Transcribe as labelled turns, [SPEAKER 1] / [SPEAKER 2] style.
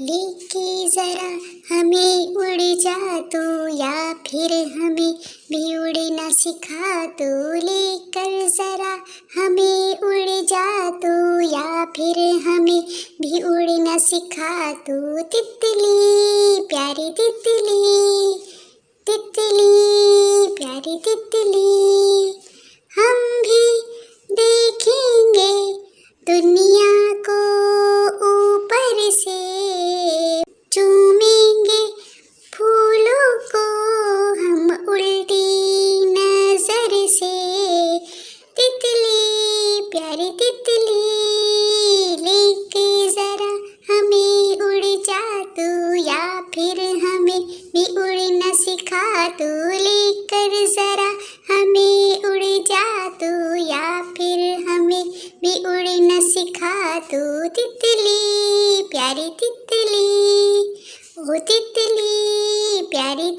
[SPEAKER 1] लेके ज़रा हमें उड़ जा तू, या फिर हमें भी उड़ना सिखा तू। लेकर ज़रा हमें उड़ जा तू, या फिर हमें भी उड़ना सिखा तू। तितली प्यारी तितली, तितली प्यारी तितली, हम भी देखेंगे दुनिया को ऊपर से, चूमेंगे फूलों को हम उल्टी नजर से। तितली प्यारी तितली, लेके ज़रा हमें उड़ जा तू, या फिर हमें भी उड़ना सिखा तू। लेकर ज़रा हमें उड़ जा तू, या फिर हमें भी उड़ना सिखा तू। तितली प्यारी तितली, ओ तितली प्यारी